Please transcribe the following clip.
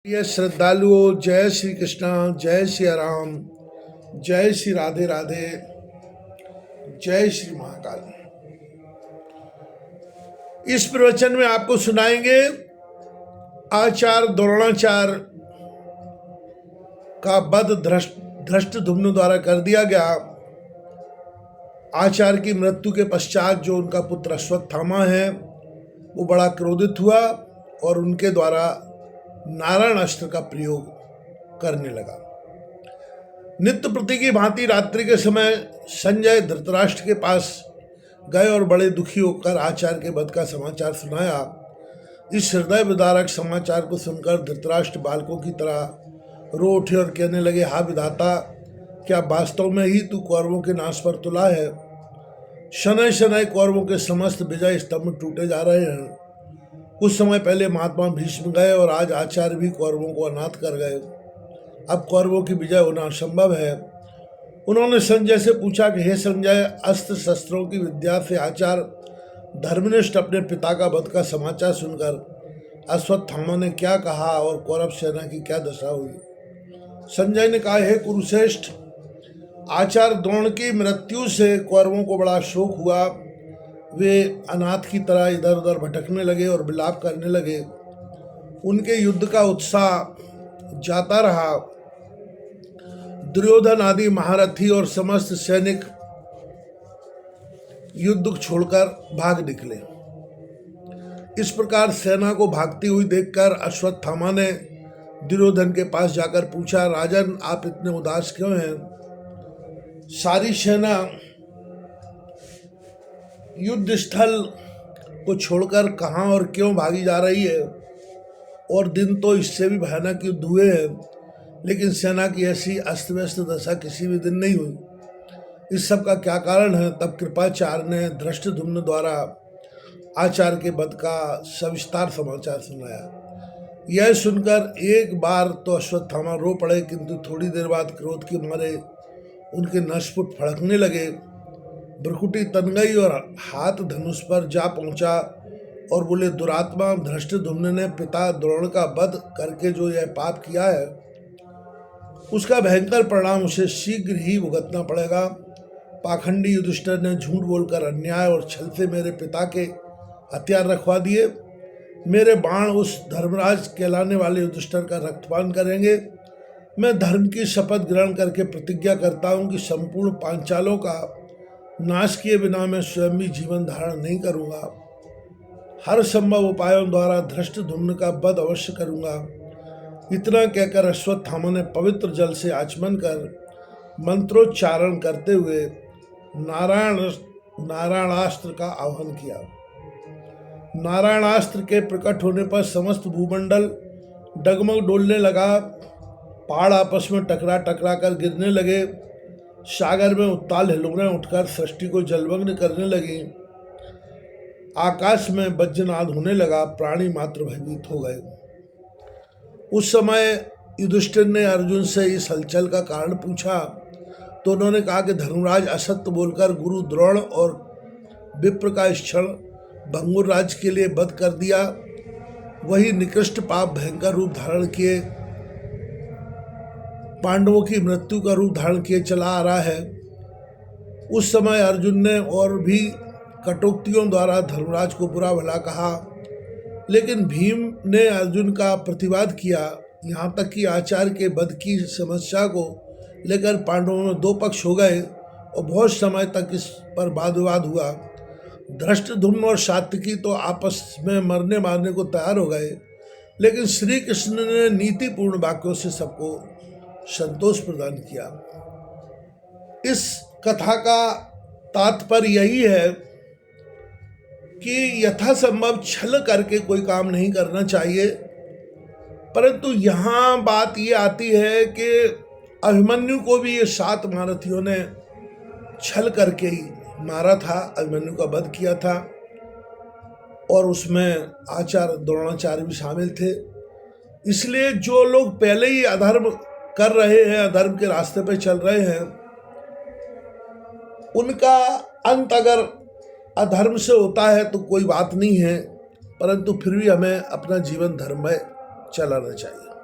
प्रिय श्रद्धालुओं, जय श्री कृष्णा, जय श्री राम, जय श्री राधे राधे, जय श्री महाकाल। इस प्रवचन में आपको सुनाएंगे आचार्य द्रोणाचार्य का वध धृष्टद्युम्न द्वारा कर दिया गया। आचार्य की मृत्यु के पश्चात जो उनका पुत्र अश्वत्थामा है वो बड़ा क्रोधित हुआ और उनके द्वारा नारायण अस्त्र का प्रयोग करने लगा। नित्य प्रति की भांति रात्रि के समय संजय धृतराष्ट्र के पास गए और बड़े दुखी होकर आचार्य के वध का समाचार सुनाया। इस हृदय विदारक समाचार को सुनकर धृतराष्ट्र बालकों की तरह रो उठे और कहने लगे, हा विधाता, क्या वास्तव में ही तू कौरवों के नाश पर तुला है? शनय शनय कौरवों के समस्त विजय स्तंभ टूटे जा रहे हैं। कुछ समय पहले महात्मा भीष्म गए और आज आचार्य भी कौरवों को अनाथ कर गए। अब कौरवों की विजय होना असंभव है। उन्होंने संजय से पूछा कि हे संजय, अस्त्र शस्त्रों की विद्या से आचार्य धर्मनिष्ठ अपने पिता का वध का समाचार सुनकर अश्वत्थामा ने क्या कहा और कौरव सेना की क्या दशा हुई? संजय ने कहा, हे कुरुश्रेष्ठ, आचार्य द्रोण की मृत्यु से कौरवों को बड़ा शोक हुआ। वे अनाथ की तरह इधर उधर भटकने लगे और विलाप करने लगे। उनके युद्ध का उत्साह जाता रहा। दुर्योधन आदि महारथी और समस्त सैनिक युद्ध छोड़कर भाग निकले। इस प्रकार सेना को भागती हुई देखकर अश्वत्थामा ने दुर्योधन के पास जाकर पूछा, राजन, आप इतने उदास क्यों हैं? सारी सेना युद्ध स्थल को छोड़कर कहाँ और क्यों भागी जा रही है? और दिन तो इससे भी भयानक युद्ध हुए हैं, लेकिन सेना की ऐसी अस्त व्यस्त दशा किसी भी दिन नहीं हुई। इस सब का क्या कारण है? तब कृपाचार्य ने धृष्टद्युम्न द्वारा आचार्य के वध का सविस्तार समाचार सुनाया। यह सुनकर एक बार तो अश्वत्थामा रो पड़े, किंतु थोड़ी देर बाद क्रोध के मारे उनके नसपुट फड़कने लगे। भ्रुकुटी तन गई और हाथ धनुष पर जा पहुंचा और बोले, दुरात्मा धृष्टद्युम्न ने पिता द्रोण का वध करके जो यह पाप किया है उसका भयंकर परिणाम उसे शीघ्र ही भुगतना पड़ेगा। पाखंडी युधिष्ठिर ने झूठ बोलकर अन्याय और छल से मेरे पिता के हथियार रखवा दिए। मेरे बाण उस धर्मराज कहलाने वाले युधिष्ठिर का रक्तपान करेंगे। मैं धर्म की शपथ ग्रहण करके प्रतिज्ञा करता हूँ कि संपूर्ण पांचालों का नाश किए बिना मैं स्वयं भी जीवन धारण नहीं करूँगा। हर संभव उपायों द्वारा धृष्टद्युम्न का वध अवश्य करूँगा। इतना कहकर अश्वत्थामा ने पवित्र जल से आचमन कर मंत्रोच्चारण करते हुए नारायणास्त्र का आह्वान किया। नारायणास्त्र के प्रकट होने पर समस्त भूमंडल डगमग डोलने लगा। पहाड़ आपस में टकरा टकरा कर गिरने लगे। सागर में उत्ताल हिलोरें उठकर सृष्टि को जलमग्न करने लगी। आकाश में वज्रनाद होने लगा। प्राणी मात्र भयभीत हो गए। उस समय युधिष्ठिर ने अर्जुन से इस हलचल का कारण पूछा तो उन्होंने कहा कि धर्मराज असत्य बोलकर गुरु द्रोण और विप्र का इस क्षण भंगुर राज के लिए वध कर दिया। वही निकृष्ट पाप भयंकर रूप धारण किए पांडवों की मृत्यु का रूप धारण किए चला आ रहा है। उस समय अर्जुन ने और भी कटोक्तियों द्वारा धर्मराज को बुरा भला कहा, लेकिन भीम ने अर्जुन का प्रतिवाद किया। यहाँ तक कि आचार्य के वध की समस्या को लेकर पांडवों में दो पक्ष हो गए और बहुत समय तक इस पर वाद विवाद हुआ। धृष्टद्युम्न और सात्यकी तो आपस में मरने मारने को तैयार हो गए, लेकिन श्री कृष्ण ने नीतिपूर्ण वाक्यों से सबको संतोष प्रदान किया। इस कथा का तात्पर्य यही है कि यथासंभव छल करके कोई काम नहीं करना चाहिए, परंतु यहाँ बात ये आती है कि अभिमन्यु को भी ये 7 महारथियों ने छल करके ही मारा था, अभिमन्यु का वध किया था और उसमें आचार्य द्रोणाचार्य भी शामिल थे। इसलिए जो लोग पहले ही अधर्म कर रहे हैं, अधर्म के रास्ते पे चल रहे हैं, उनका अंत अगर अधर्म से होता है तो कोई बात नहीं है, परंतु फिर भी हमें अपना जीवन धर्म में चलाना चाहिए।